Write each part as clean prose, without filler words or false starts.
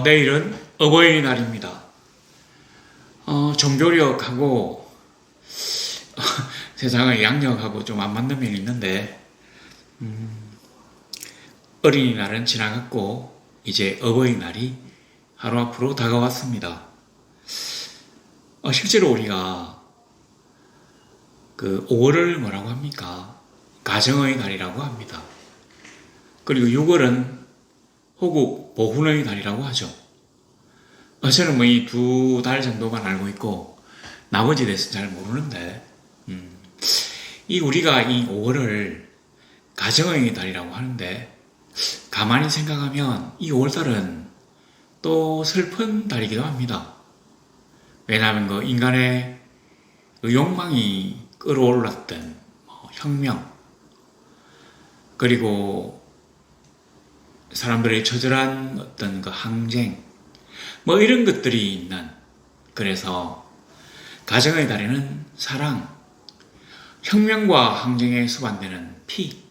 내일은 어버이날입니다. 종교력하고 세상의 양력하고 좀 안 맞는 면이 있는데, 어린이날은 지나갔고 이제 어버이날이 하루 앞으로 다가왔습니다. 실제로 우리가 그 5월을 뭐라고 합니까? 가정의 날이라고 합니다. 그리고 6월은 호국 보훈의 날이라고 하죠. 저는 뭐 이 두 달 정도만 알고 있고 나머지 대해서 잘 모르는데, 이 우리가 이 5월을 가정의 달이라고 하는데, 가만히 생각하면 이 5월달은 또 슬픈 달이기도 합니다. 왜냐하면 그 인간의 그 욕망이 끌어올랐던 혁명, 그리고 사람들의 처절한 어떤 그 항쟁, 이런 것들이 있는, 그래서 가정의 달에는 사랑, 혁명과 항쟁에 수반되는 피,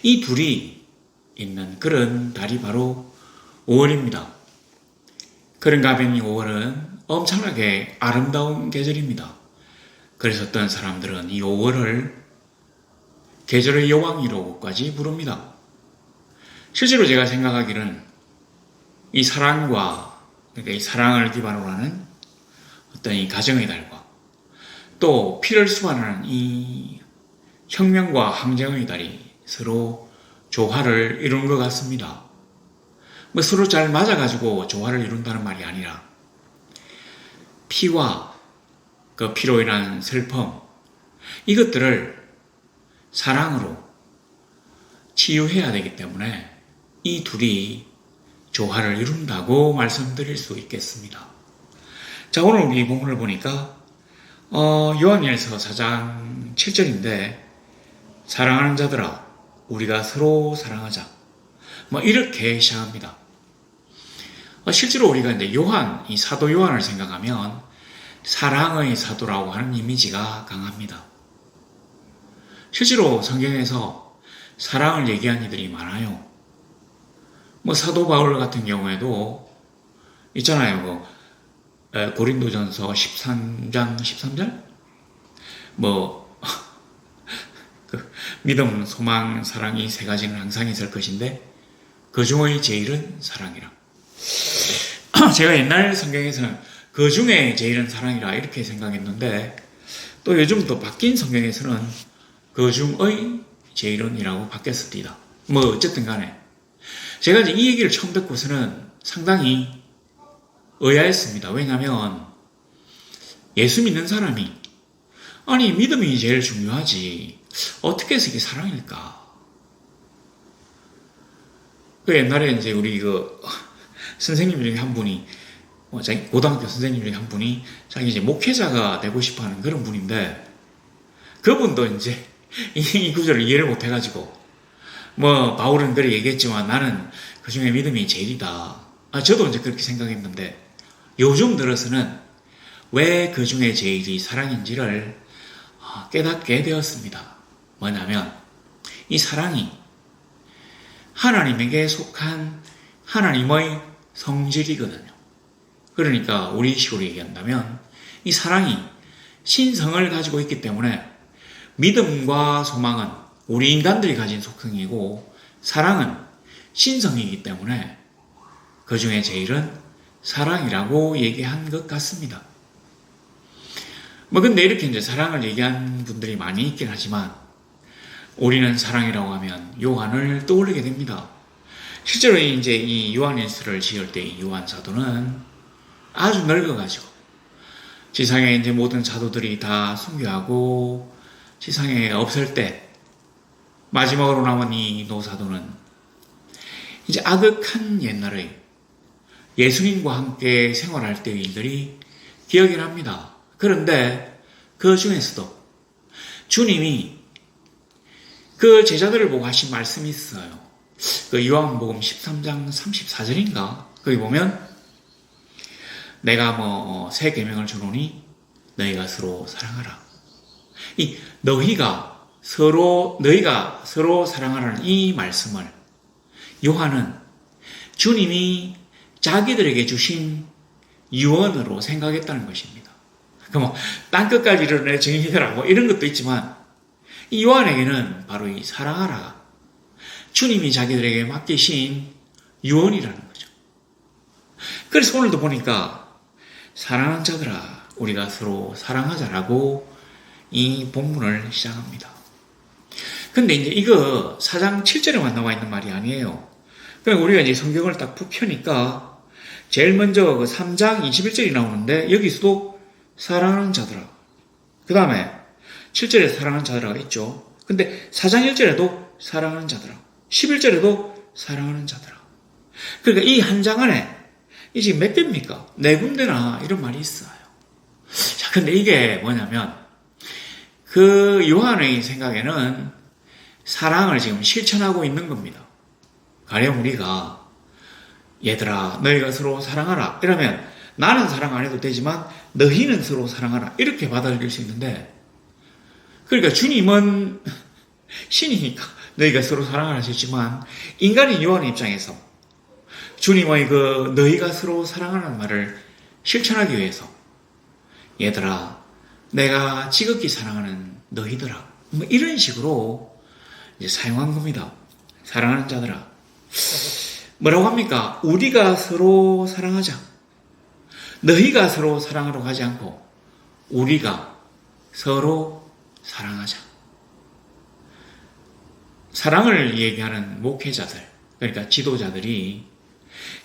이 둘이 있는 그런 달이 바로 5월입니다. 그런가 하면 이 5월은 엄청나게 아름다운 계절입니다. 그래서 어떤 사람들은 이 5월을 계절의 여왕이라고까지 부릅니다. 실제로 제가 생각하기는 이 사랑과, 그러니까 이 사랑을 기반으로 하는 어떤 이 가정의 달과 또 피를 수반하는 이 혁명과 항쟁의 달이 서로 조화를 이룬 것 같습니다. 서로 잘 맞아가지고 조화를 이룬다는 말이 아니라, 피와 그 피로 인한 슬픔, 이것들을 사랑으로 치유해야 되기 때문에 이 둘이 조화를 이룬다고 말씀드릴 수 있겠습니다. 자, 오늘 우리 본문을 보니까 요한일서 4장 7절인데, 사랑하는 자들아 우리가 서로 사랑하자, 이렇게 시작합니다. 실제로 우리가 이제 이 사도 요한을 생각하면 사랑의 사도라고 하는 이미지가 강합니다. 실제로 성경에서 사랑을 얘기한 이들이 많아요. 사도 바울 같은 경우에도 있잖아요. 고린도전서 13장 13절? 믿음, 소망, 사랑이 세 가지는 항상 있을 것인데 그 중의 제일은 사랑이라. 제가 옛날 성경에서는 그 중에 제일은 사랑이라 이렇게 생각했는데, 또 요즘 또 바뀐 성경에서는 그 중의 제일은이라고 바뀌었습니다. 어쨌든 간에 제가 이제 이 얘기를 처음 듣고서는 상당히 의아했습니다. 왜냐하면 예수 믿는 사람이, 아니 믿음이 제일 중요하지 어떻게 해서 이게 사랑일까? 옛날에 이제 우리 선생님 중에 한 분이, 자기 고등학교 선생님 중에 한 분이 자기 이제 목회자가 되고 싶어 하는 그런 분인데, 그분도 이제 이 구절을 이해를 못 해가지고, 바울은 그래 얘기했지만 나는 그 중에 믿음이 제일이다. 저도 이제 그렇게 생각했는데, 요즘 들어서는 왜 그 중에 제일이 사랑인지를 깨닫게 되었습니다. 뭐냐면, 이 사랑이 하나님에게 속한 하나님의 성질이거든요. 그러니까 우리식으로 얘기한다면 이 사랑이 신성을 가지고 있기 때문에, 믿음과 소망은 우리 인간들이 가진 속성이고 사랑은 신성이기 때문에 그 중에 제일은 사랑이라고 얘기한 것 같습니다. 근데 이렇게 이제 사랑을 얘기한 분들이 많이 있긴 하지만, 우리는 사랑이라고 하면 요한을 떠올리게 됩니다. 실제로 이제 이 요한일서를 지을 때 이 요한 사도는 아주 늙어가지고 지상에 이제 모든 사도들이 다 순교하고 지상에 없을 때 마지막으로 남은 이 노사도는 이제 아득한 옛날의 예수님과 함께 생활할 때의 일들이 기억이 납니다. 그런데 그 중에서도 주님이 그 제자들을 보고 하신 말씀이 있어요. 요한복음 13장 34절인가? 거기 보면 내가 새 계명을 주노니 너희가 서로 사랑하라. 너희가 서로 사랑하라는 이 말씀을 요한은 주님이 자기들에게 주신 유언으로 생각했다는 것입니다. 그럼 땅끝까지 이르러 증인이더라 이런 것도 있지만 이 요한에게는 바로 이 사랑하라 주님이 자기들에게 맡기신 유언이라는 거죠. 그래서 오늘도 보니까 사랑하는 자들아 우리가 서로 사랑하자라고 이 본문을 시작합니다. 근데 이제 이거 4장 7절에만 나와 있는 말이 아니에요. 그러니까 우리가 이제 성경을 딱 펴니까 제일 먼저 그 3장 21절이 나오는데 여기서도 사랑하는 자들아. 그 다음에 7절에 사랑하는 자들아가 있죠. 근데 4장 1절에도 사랑하는 자들아. 11절에도 사랑하는 자들아. 그러니까 이 한 장 안에 이 지금 몇 개입니까? 4군데나 이런 말이 있어요. 자, 근데 이게 뭐냐면 그 요한의 생각에는 사랑을 지금 실천하고 있는 겁니다. 가령 우리가 얘들아 너희가 서로 사랑하라 이러면 나는 사랑 안 해도 되지만 너희는 서로 사랑하라 이렇게 받아들일 수 있는데 그러니까 주님은 신이니까 너희가 서로 사랑을 하셨지만 인간인 요한의 입장에서 주님의 그 너희가 서로 사랑하는 말을 실천하기 위해서 얘들아 내가 지극히 사랑하는 너희들아 뭐 이런 식으로 이제 사용한 겁니다. 사랑하는 자들아 뭐라고 합니까? 우리가 서로 사랑하자. 너희가 서로 사랑하러 가지 않고 우리가 서로 사랑하자. 사랑을 얘기하는 목회자들, 그러니까 지도자들이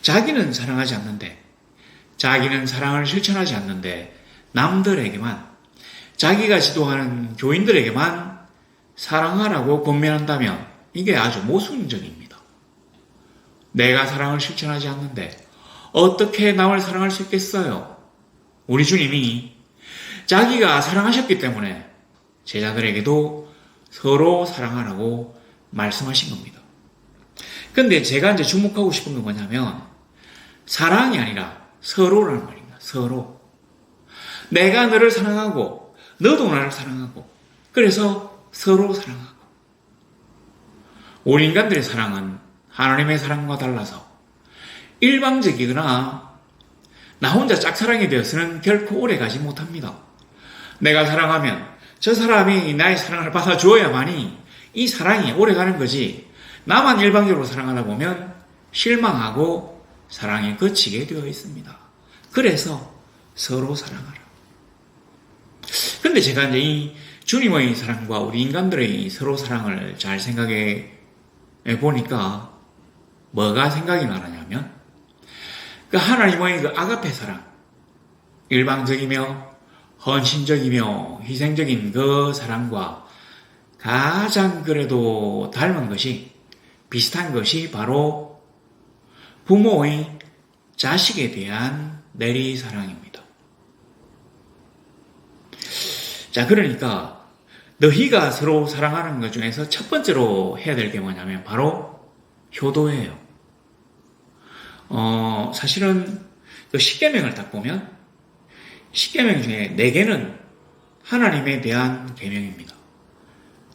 자기는 사랑하지 않는데, 자기는 사랑을 실천하지 않는데 남들에게만, 자기가 지도하는 교인들에게만 사랑하라고 권면한다면 이게 아주 모순적입니다. 내가 사랑을 실천하지 않는데 어떻게 남을 사랑할 수 있겠어요? 우리 주님이 자기가 사랑하셨기 때문에 제자들에게도 서로 사랑하라고 말씀하신 겁니다. 근데 제가 이제 주목하고 싶은 건 뭐냐면 사랑이 아니라 서로라는 말입니다. 서로. 내가 너를 사랑하고 너도 나를 사랑하고 그래서 서로 사랑하고 우리 인간들의 사랑은 하나님의 사랑과 달라서 일방적이거나 나 혼자 짝사랑이 되어서는 결코 오래가지 못합니다. 내가 사랑하면 저 사람이 나의 사랑을 받아주어야만이 이 사랑이 오래가는 거지 나만 일방적으로 사랑하다 보면 실망하고 사랑이 거치게 되어 있습니다. 그래서 서로 사랑하라. 근데 제가 이제 이 주님의 사랑과 우리 인간들의 서로 사랑을 잘 생각해 보니까 뭐가 생각이 나느냐면 그 하나님의 그 아가페 사랑, 일방적이며 헌신적이며 희생적인 그 사랑과 가장 그래도 닮은 것이 비슷한 것이 바로 부모의 자식에 대한 내리사랑입니다. 자, 그러니까 너희가 서로 사랑하는 것 중에서 첫 번째로 해야 될 게 뭐냐면 바로 효도예요. 사실은 그 십계명을 딱 보면 십계명 중에 4개는 하나님에 대한 계명입니다.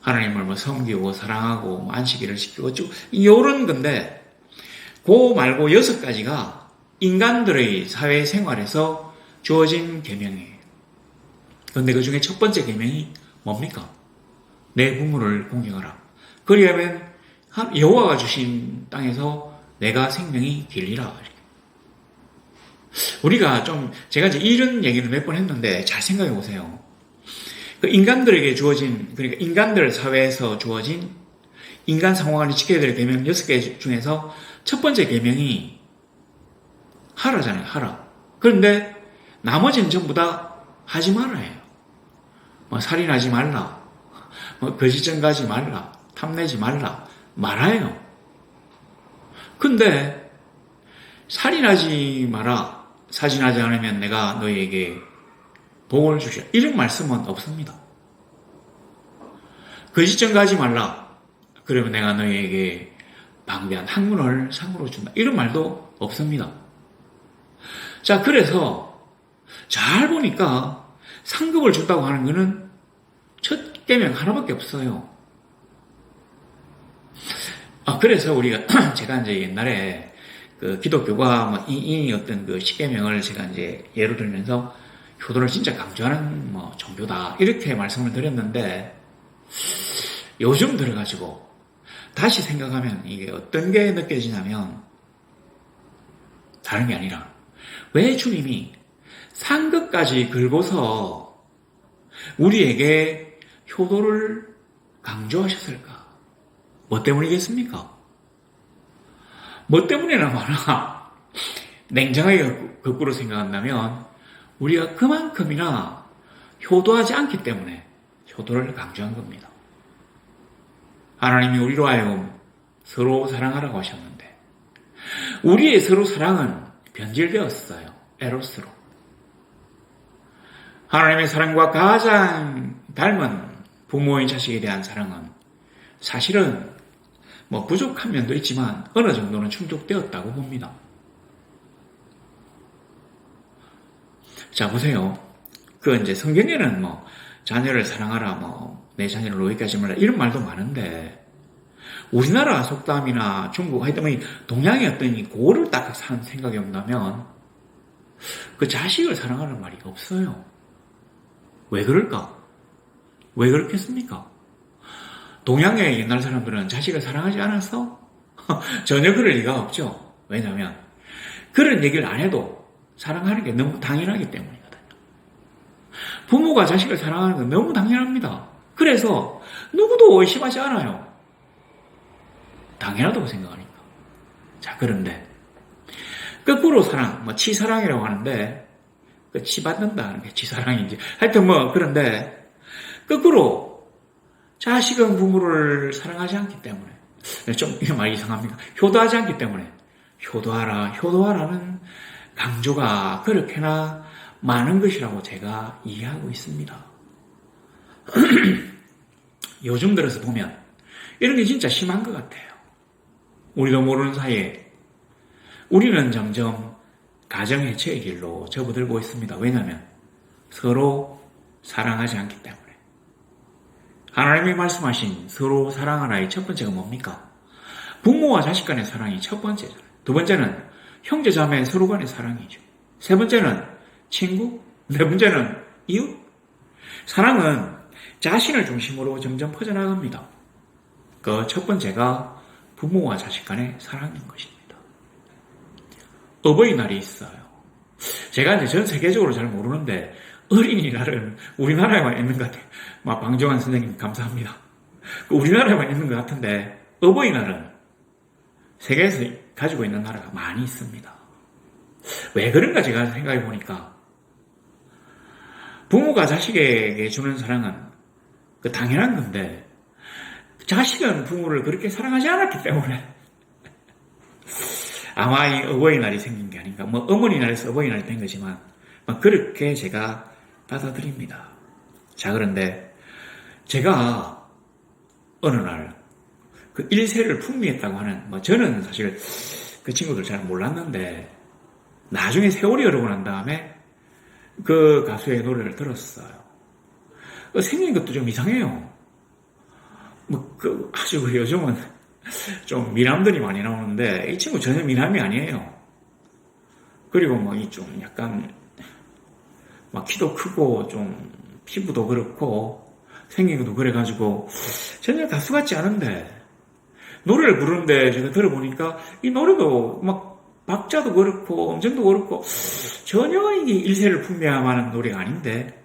하나님을 뭐 섬기고 사랑하고 뭐 안식일을 지키고 쭉 이런 건데 그 말고 6가지가 인간들의 사회생활에서 주어진 계명이에요. 그런데 그 중에 첫 번째 계명이 뭡니까? 내 부모를 공경하라. 그리하면 여호와가 주신 땅에서 내가 생명이 길리라. 우리가 좀 제가 이제 이런 얘기를 몇 번 했는데 잘 생각해 보세요. 그 인간들에게 주어진 그러니까 인간들 사회에서 주어진 인간 상호간에 지켜야 될 계명 6개 중에서 첫 번째 계명이 하라잖아요. 하라. 그런데 나머지는 전부 다 하지 말아요. 뭐 살인하지 말라. 뭐 거짓증가하지 말라. 탐내지 말라. 말아요. 근데 살인하지 마라. 살인하지 않으면 내가 너희에게 복을 주시라. 이런 말씀은 없습니다. 거짓증가하지 말라. 그러면 내가 너희에게 방대한 학문을 상으로 준다. 이런 말도 없습니다. 자, 그래서 잘 보니까 상급을 준다고 하는 것은 첫 계명 하나밖에 없어요. 그래서 우리가 제가 이제 옛날에 그 기독교가 뭐 이 어떤 그 십계명을 제가 이제 예로 들면서 효도를 진짜 강조하는 뭐 종교다 이렇게 말씀을 드렸는데 요즘 들어가지고 다시 생각하면 이게 어떤 게 느껴지냐면 다른 게 아니라 왜 주님이 상급까지 긁고서 우리에게 효도를 강조하셨을까? 뭐 때문이겠습니까? 뭐 때문이나 많아. 냉정하게 거꾸로 생각한다면 우리가 그만큼이나 효도하지 않기 때문에 효도를 강조한 겁니다. 하나님이 우리로 하여금 서로 사랑하라고 하셨는데 우리의 서로 사랑은 변질되었어요. 에로스로. 하나님의 사랑과 가장 닮은 부모인 자식에 대한 사랑은 사실은 뭐 부족한 면도 있지만 어느 정도는 충족되었다고 봅니다. 자, 보세요. 그 이제 성경에는 뭐 자녀를 사랑하라, 뭐 내 자녀를 노예케 하지 말라 이런 말도 많은데 우리나라 속담이나 중국 하여튼 동양의 어떤 이 고를 딱 산 생각이 온다면 그 자식을 사랑하는 말이 없어요. 왜 그럴까? 왜 그렇겠습니까? 동양의 옛날 사람들은 자식을 사랑하지 않아서 전혀 그럴 리가 없죠. 왜냐하면 그런 얘기를 안 해도 사랑하는 게 너무 당연하기 때문이거든요. 부모가 자식을 사랑하는 건 너무 당연합니다. 그래서 누구도 의심하지 않아요. 당연하다고 생각하니까. 자, 그런데 거꾸로 사랑, 뭐 치사랑이라고 하는데 그 치받는다는 게 치사랑인지 하여튼 뭐 그런데 거꾸로 자식은 부모를 사랑하지 않기 때문에 좀 이게 많이 이상합니다. 효도하지 않기 때문에 효도하라는 강조가 그렇게나 많은 것이라고 제가 이해하고 있습니다. 요즘 들어서 보면 이런 게 진짜 심한 것 같아요. 우리도 모르는 사이에 우리는 점점 가정 해체의 길로 접어들고 있습니다. 왜냐하면 서로 사랑하지 않기 때문에. 하나님이 말씀하신 서로 사랑하라의 첫 번째가 뭡니까? 부모와 자식 간의 사랑이 첫 번째잖아요. 두 번째는 형제 자매 서로 간의 사랑이죠. 세 번째는 친구, 네 번째는 이웃. 사랑은 자신을 중심으로 점점 퍼져나갑니다. 그 첫 번째가 부모와 자식 간의 사랑인 것입니다. 어버이날이 있어요. 제가 이제 전 세계적으로 잘 모르는데 어린이날은 우리나라에만 있는 것 같아요. 막 방정환 선생님 감사합니다. 우리나라에만 있는 것 같은데 어버이날은 세계에서 가지고 있는 나라가 많이 있습니다. 왜 그런가 제가 생각해 보니까 부모가 자식에게 주는 사랑은 그 당연한 건데 자식은 부모를 그렇게 사랑하지 않았기 때문에 아마 이 어버이날이 생긴 게 아닌가. 뭐 어머니날에서 어버이날이 된 거지만 그렇게 제가 받아들입니다. 자, 그런데 제가 어느 날 그 일세를 풍미했다고 하는 저는 사실 그 친구들 잘 몰랐는데 나중에 세월이 흐르고 난 다음에 그 가수의 노래를 들었어요. 생긴 것도 좀 이상해요. 아주 요즘은 좀 미남들이 많이 나오는데 이 친구 전혀 미남이 아니에요. 그리고 이 좀 약간 키도 크고 좀 피부도 그렇고 생긴 것도 그래가지고 전혀 가수 같지 않은데 노래를 부르는데 제가 들어보니까 이 노래도 박자도 그렇고 음정도 그렇고 전혀 이게 일세를 풍미하는 노래가 아닌데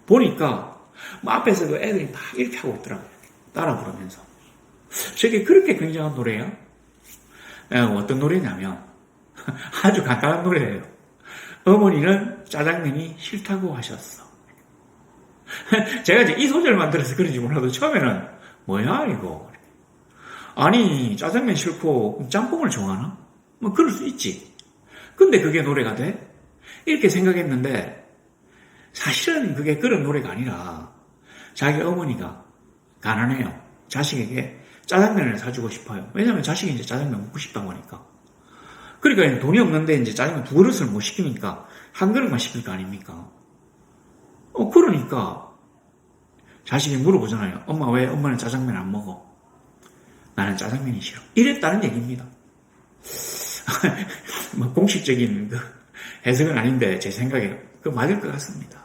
보니까 앞에서 그 애들이 막 이렇게 하고 있더라고요. 따라 부르면서. 저게 그렇게 굉장한 노래예요? 어떤 노래냐면 아주 간단한 노래예요. 어머니는 짜장면이 싫다고 하셨어. 제가 이제 이 소절만 들어서 그런지 몰라도 처음에는 뭐야 이거. 아니 짜장면 싫고 짬뽕을 좋아하나? 그럴 수 있지. 근데 그게 노래가 돼? 이렇게 생각했는데 사실은 그게 그런 노래가 아니라 자기 어머니가 가난해요. 자식에게 짜장면을 사주고 싶어요. 왜냐면 자식이 이제 짜장면 먹고 싶다고 하니까. 그러니까 돈이 없는데 이제 짜장면 두 그릇을 못 시키니까 한 그릇만 시킬 거 아닙니까? 그러니까 자식이 물어보잖아요. 엄마 왜 엄마는 짜장면 안 먹어? 나는 짜장면이 싫어. 이랬다는 얘기입니다. 뭐 공식적인 그 해석은 아닌데 제 생각에 그 맞을 것 같습니다.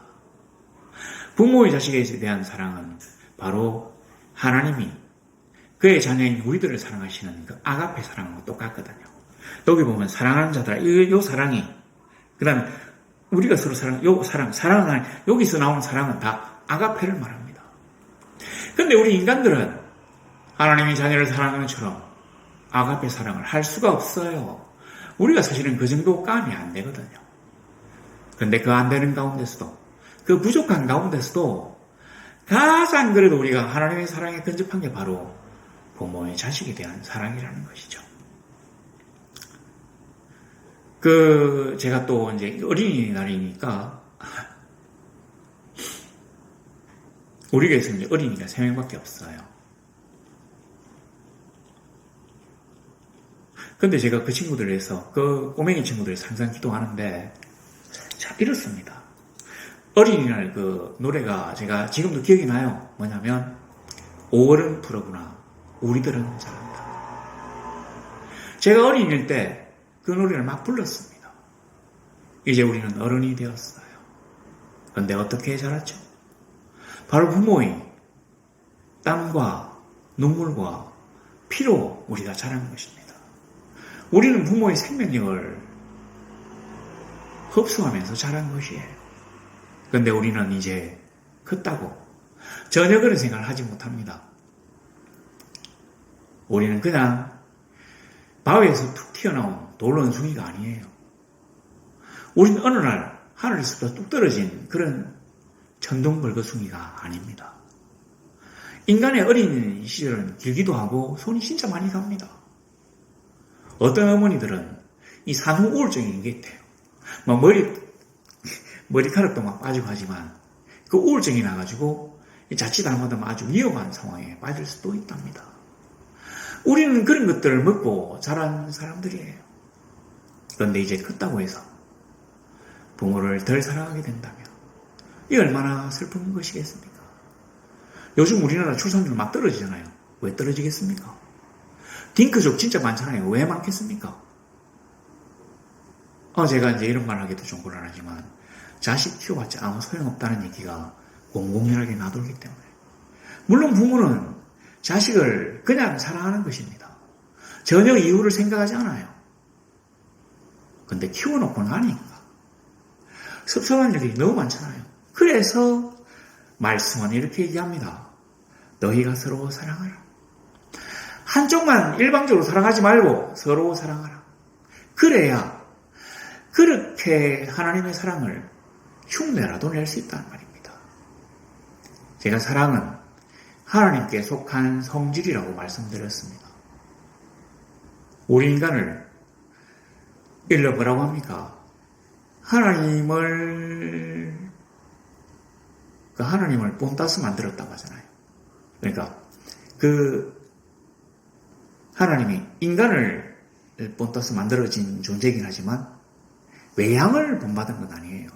부모의 자식에 대한 사랑은 바로 하나님이 그의 자녀인 우리들을 사랑하시는 그 아가페 사랑하고 똑같거든요. 여기 보면 사랑하는 자들아, 이 사랑이, 그 다음에 우리가 서로 사랑은 아니, 여기서 나오는 사랑은 다 아가페를 말합니다. 근데 우리 인간들은 하나님이 자녀를 사랑하는 것처럼 아가페 사랑을 할 수가 없어요. 우리가 사실은 그 정도 감이 안 되거든요. 근데 그 안 되는 가운데서도, 그 부족한 가운데서도 가장 그래도 우리가 하나님의 사랑에 근접한 게 바로 부모의 자식에 대한 사랑이라는 것이죠. 제가 또 이제 어린이날이니까, 우리 교회에서 이제 어린이가 3명밖에 없어요. 근데 제가 그 친구들을 위해서, 그 꼬맹이 친구들을 항상 기도하는데, 자, 이렇습니다. 어린이날 그 노래가 제가 지금도 기억이 나요. 뭐냐면, 5월은 푸르구나. 우리들은 잘한다. 제가 어린이일 때 그 노래를 막 불렀습니다. 이제 우리는 어른이 되었어요. 그런데 어떻게 자랐죠? 바로 부모의 땀과 눈물과 피로 우리가 자란 것입니다. 우리는 부모의 생명력을 흡수하면서 자란 것이에요. 그런데 우리는 이제 컸다고 전혀 그런 생각을 하지 못합니다. 우리는 그냥 바위에서 툭 튀어나온 돌원숭이가 아니에요. 우리는 어느 날 하늘에서 뚝 떨어진 그런 천둥벌거숭이가 아닙니다. 인간의 어린 시절은 길기도 하고 손이 진짜 많이 갑니다. 어떤 어머니들은 이 산후 우울증이 있대요. 막 머리카락도 막 빠지고 하지만 그 우울증이 나가지고 자칫 잘못하면 아주 위험한 상황에 빠질 수도 있답니다. 우리는 그런 것들을 먹고 자란 사람들이에요. 그런데 이제 컸다고 해서 부모를 덜 사랑하게 된다면 이 얼마나 슬픈 것이겠습니까? 요즘 우리나라 출산율 막 떨어지잖아요. 왜 떨어지겠습니까? 딩크족 진짜 많잖아요. 왜 많겠습니까? 제가 이제 이런 말 하기도 좀 곤란하지만 자식 키워봤자 아무 소용없다는 얘기가 공공연하게 나돌기 때문에 물론 부모는 자식을 그냥 사랑하는 것입니다. 전혀 이유를 생각하지 않아요. 근데 키워놓고 나니까 섭섭한 일이 너무 많잖아요. 그래서 말씀은 이렇게 얘기합니다. 너희가 서로 사랑하라. 한쪽만 일방적으로 사랑하지 말고 서로 사랑하라. 그래야 그렇게 하나님의 사랑을 흉내라도 낼 수 있다는 말입니다. 제가 사랑은 하나님께 속한 성질이라고 말씀드렸습니다. 우리 인간을 일러 뭐라고 합니까? 하나님을 본따서 만들었다고 하잖아요. 그러니까 하나님이 인간을 본따서 만들어진 존재이긴 하지만 외양을 본받은 건 아니에요.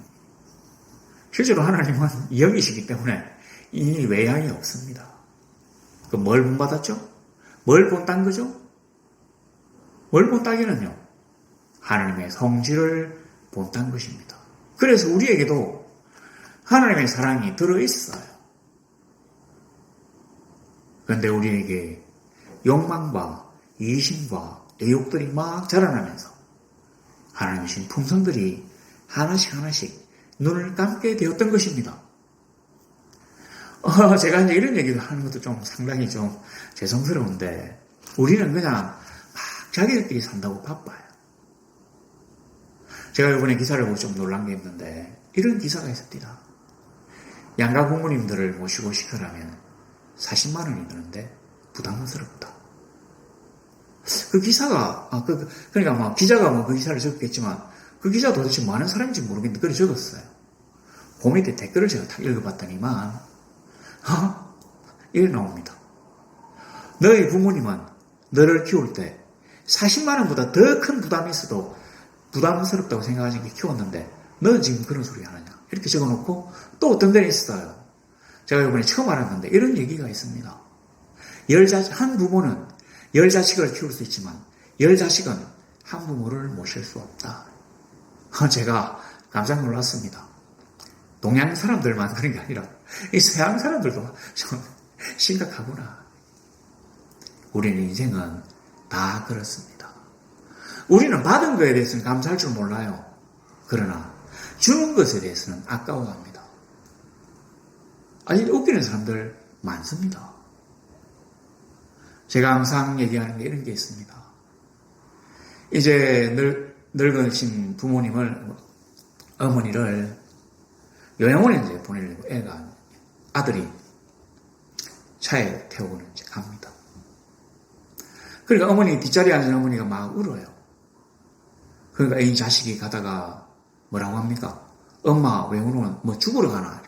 실제로 하나님은 영이시기 때문에 이 외양이 없습니다. 뭘 본받았죠? 뭘 본딴 거죠? 뭘 본따기는요? 하나님의 성질을 본딴 것입니다. 그래서 우리에게도 하나님의 사랑이 들어있어요. 그런데 우리에게 욕망과 이심과 애욕들이 막 자라나면서 하나님 주신 품성들이 하나씩 눈을 감게 되었던 것입니다. 제가 이제 이런 얘기를 하는 것도 좀 상당히 좀 죄송스러운데 우리는 그냥 막 자기들끼리 산다고 바빠요. 제가 이번에 기사를 보고 좀 놀란 게 있는데 이런 기사가 있습니다. 양가 부모님들을 모시고 시켜라면 40만 원이 드는데 부담스럽다. 그 기사가 그러니까 뭐 기자가 그 기사를 적었겠지만 그 기자 도대체 뭐 하는 사람인지 모르겠는데 그걸 적었어요. 그 밑에 댓글을 제가 다 읽어봤더니만 이래 나옵니다. 너희 부모님은 너를 키울 때 40만 원보다 더 큰 부담이 있어도 부담스럽다고 생각하시는 게 키웠는데 너는 지금 그런 소리 하느냐 이렇게 적어놓고 또 어떤 데는 있어요. 제가 이번에 처음 알았는데 이런 얘기가 있습니다. 한 부모는 10자식을 키울 수 있지만 10자식은 한부모를 모실 수 없다. 제가 깜짝 놀랐습니다. 동양 사람들만 그런 게 아니라 이 서양 사람들도 좀 심각하구나. 우리는 인생은 다 그렇습니다. 우리는 받은 것에 대해서는 감사할 줄 몰라요. 그러나 주는 것에 대해서는 아까워합니다. 아직 웃기는 사람들 많습니다. 제가 항상 얘기하는 게 이런 게 있습니다. 이제 늙으신 부모님을, 어머니를 요양원에 이제 보내려고 아들이 차에 태우고 이제 갑니다. 그러니까 어머니, 뒷자리에 앉은 어머니가 막 울어요. 그러니까 이 자식이 가다가 뭐라고 합니까? 엄마, 왜 울어? 뭐 죽으러 가나?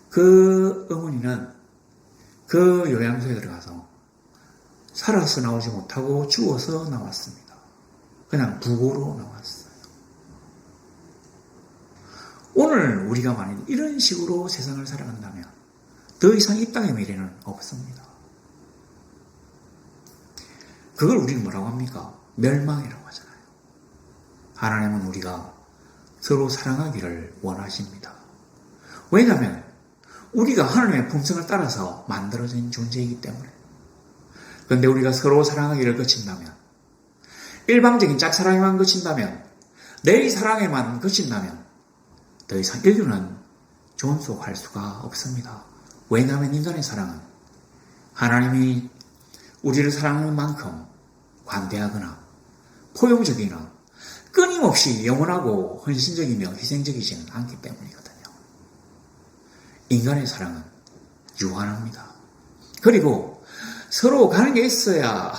그 어머니는 그 요양소에 들어가서 살아서 나오지 못하고 죽어서 나왔습니다. 그냥 부고로 나왔어요. 오늘 우리가 만약 이런 식으로 세상을 살아간다면 더 이상 이 땅의 미래는 없습니다. 그걸 우리는 뭐라고 합니까? 멸망이라고 하잖아요. 하나님은 우리가 서로 사랑하기를 원하십니다. 왜냐하면 우리가 하나님의 품성을 따라서 만들어진 존재이기 때문에. 그런데 우리가 서로 사랑하기를 거친다면, 일방적인 짝사랑에만 거친다면, 내 사랑에만 거친다면 더 이상 인류는 존속할 수가 없습니다. 왜냐하면 인간의 사랑은 하나님이 우리를 사랑하는 만큼 관대하거나 포용적이나 끊임없이 영원하고 헌신적이며 희생적이지는 않기 때문이거든요. 인간의 사랑은 유한합니다. 그리고 서로 가는 게 있어야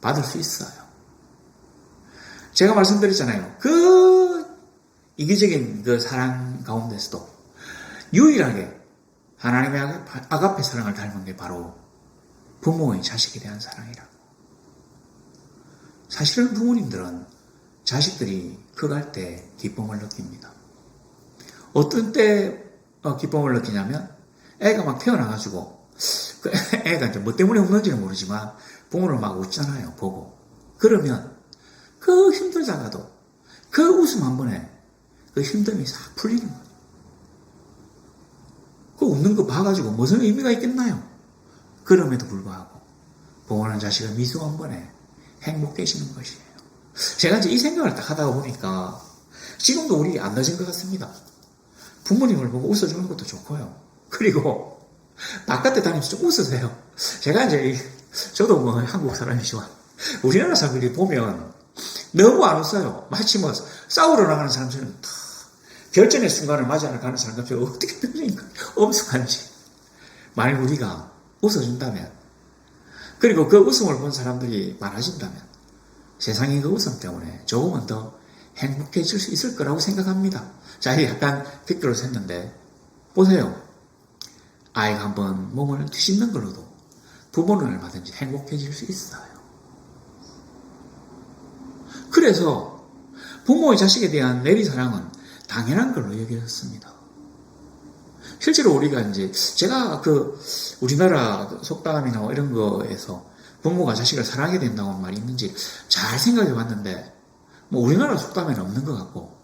받을 수 있어요. 제가 말씀드렸잖아요. 그 이기적인 그 사랑 가운데서도 유일하게 하나님의 아가페 사랑을 닮은 게 바로 부모의 자식에 대한 사랑이라고. 사실은 부모님들은 자식들이 커갈 때 기쁨을 느낍니다. 어떤 때 기쁨을 느끼냐면 애가 막 태어나가지고 그 애가 이제 뭐 때문에 웃는지는 모르지만 부모를 막 웃잖아요. 보고. 그러면 그 힘들다가도 그 웃음 한 번에 그 힘듦이 싹 풀리는 거예요. 그 웃는 거 봐가지고 무슨 의미가 있겠나요? 그럼에도 불구하고 부모는 자식의 미소 한 번에 행복해지는 것이에요. 제가 이제 이 생각을 딱 하다가 보니까 지금도 우리 안 늦은 것 같습니다. 부모님을 보고 웃어주는 것도 좋고요. 그리고 바깥에 다니면서 좀 웃으세요. 제가 이제 저도 뭐 한국 사람이지만 우리나라 사람들이 보면 너무 안 웃어요. 마치 뭐 싸우러 나가는 사람처럼 결전의 순간을 맞이하러 가는 사람들 어떻게 그러니까 엄숙한지. 만약 우리가 웃어준다면, 그리고 그 웃음을 본 사람들이 많아진다면 세상이 그 웃음 때문에 조금은 더 행복해질 수 있을 거라고 생각합니다. 자, 이게 약간 빅그로 샜는데 보세요. 아이가 한번 몸을 뒤집는 걸로도 부모는 얼마든지 행복해질 수 있어요. 그래서 부모의 자식에 대한 내리사랑은 당연한 걸로 여겨졌습니다. 실제로 우리가 이제 제가 우리나라 속담이나 뭐 이런 거에서 부모가 자식을 사랑하게 된다고 하는 말이 있는지 잘 생각해 봤는데 뭐 우리나라 속담에는 없는 것 같고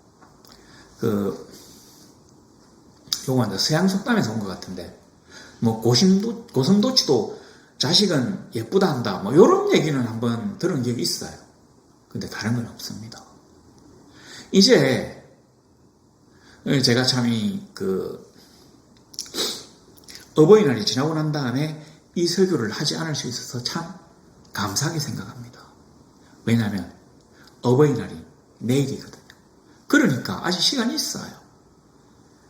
요건 서양 속담에서 온 것 같은데 뭐 고슴도치도 자식은 예쁘다 한다 뭐 이런 얘기는 한번 들은 기억이 있어요. 근데 다른 건 없습니다. 이제 제가 참이 어버이날이 지나고 난 다음에 이 설교를 하지 않을 수 있어서 참 감사하게 생각합니다. 왜냐하면 어버이날이 내일이거든요. 그러니까 아직 시간이 있어요.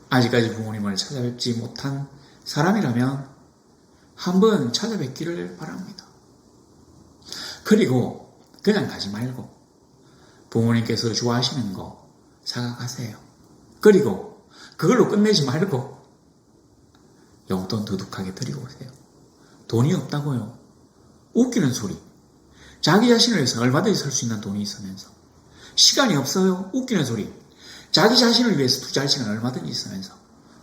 아직까지 부모님을 찾아뵙지 못한 사람이라면 한번 찾아뵙기를 바랍니다. 그리고 그냥 가지 말고 부모님께서 좋아하시는 거 사가가세요. 그리고 그걸로 끝내지 말고 용돈 두둑하게 드리고 오세요. 돈이 없다고요. 웃기는 소리. 자기 자신을 위해서 얼마든지 살 수 있는 돈이 있으면서 시간이 없어요. 웃기는 소리. 자기 자신을 위해서 투자할 시간 얼마든지 있으면서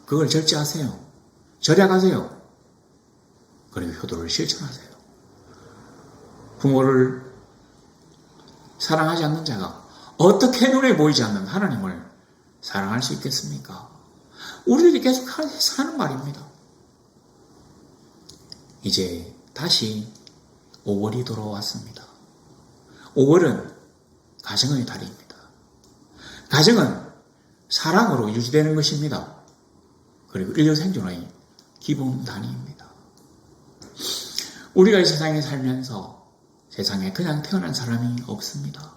그걸 절제하세요. 절약하세요. 그리고 효도를 실천하세요. 부모를 사랑하지 않는 자가 어떻게 눈에 보이지 않는 하나님을 사랑할 수 있겠습니까? 우리들이 계속 하는 말입니다. 이제 다시 5월이 돌아왔습니다. 5월은 가정의 달입니다. 가정은 사랑으로 유지되는 것입니다. 그리고 인류 생존의 기본 단위입니다. 우리가 이 세상에 살면서 세상에 그냥 태어난 사람이 없습니다.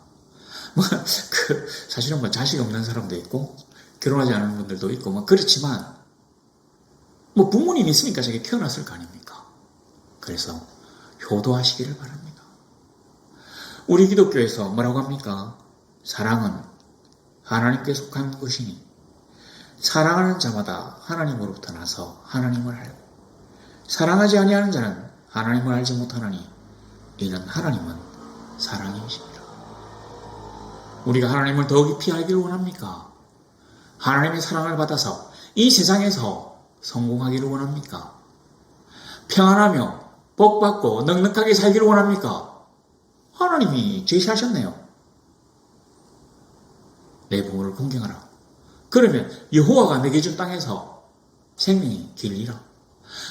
사실은 자식 없는 사람도 있고 결혼하지 않은 분들도 있고 그렇지만 부모님 있으니까 저게 태어났을 거 아닙니까? 그래서 효도하시기를 바랍니다. 우리 기독교에서 뭐라고 합니까? 사랑은 하나님께 속한 것이니 사랑하는 자마다 하나님으로부터 나서 하나님을 알고 사랑하지 아니하는 자는 하나님을 알지 못하나니 이는 하나님은 사랑이십니다. 우리가 하나님을 더 깊이 알기를 원합니까? 하나님의 사랑을 받아서 이 세상에서 성공하기를 원합니까? 평안하며 복받고 넉넉하게 살기를 원합니까? 하나님이 제시하셨네요. 내 부모를 공경하라. 그러면 여호와가 내게 준 땅에서 생명이 길리라.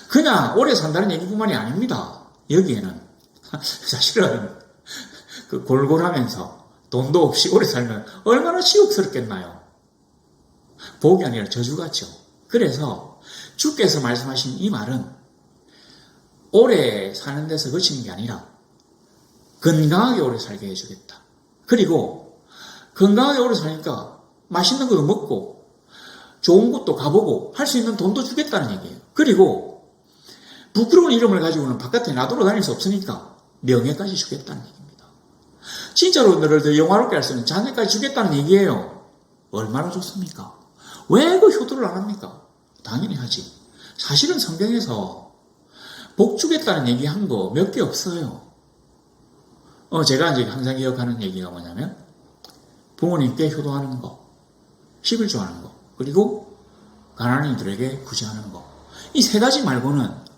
그냥 오래 산다는 얘기뿐만이 아닙니다. 여기에는 사실은 골골하면서 돈도 없이 오래 살면 얼마나 지옥스럽겠나요? 복이 아니라 저주 같죠. 그래서 주께서 말씀하신 이 말은 오래 사는 데서 그치는 게 아니라 건강하게 오래 살게 해주겠다. 그리고 건강하게 오래 사니까 맛있는 것도 먹고 좋은 곳도 가보고 할 수 있는 돈도 주겠다는 얘기예요. 그리고 부끄러운 이름을 가지고는 바깥에 놔두러 다닐 수 없으니까 명예까지 주겠다는 얘기입니다. 진짜로 너를 더 영화롭게 할 수 있는 자녀까지 주겠다는 얘기예요. 얼마나 좋습니까? 왜 그 효도를 안 합니까? 당연히 하지. 사실은 성경에서 복 주겠다는 얘기한 거 몇 개 없어요. 제가 이제 항상 기억하는 얘기가 뭐냐면 부모님께 효도하는 거, 11조 하는 거, 그리고 가난한 이들에게 구제하는 거. 이 세 가지 말고는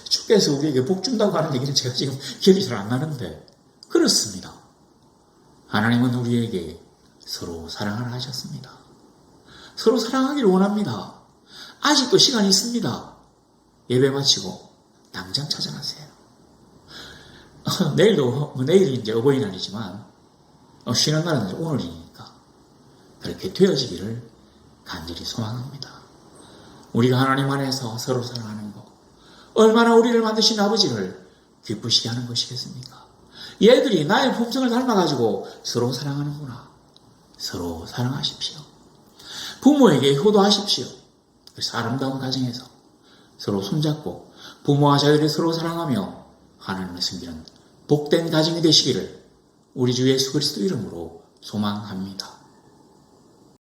주께서 우리에게 복 준다고 하는 얘기는 제가 지금 기억이 잘 안 나는데 그렇습니다. 하나님은 우리에게 서로 사랑을 하셨습니다. 서로 사랑하기를 원합니다. 아직도 시간이 있습니다. 예배 마치고 당장 찾아가세요. 내일이 이제 어버이날이지만 쉬는 날은 오늘이니까 그렇게 되어지기를 간절히 소망합니다. 우리가 하나님 안에서 서로 사랑하는 것, 얼마나 우리를 만드신 아버지를 기쁘시게 하는 것이겠습니까? 얘들이 나의 품성을 닮아가지고 서로 사랑하는구나. 서로 사랑하십시오. 부모에게 효도하십시오. 그래서 아름다운 가정에서 서로 손잡고 부모와 자녀를 서로 사랑하며 하나님을 섬기는 복된 가정이 되시기를 우리 주 예수 그리스도 이름으로 소망합니다.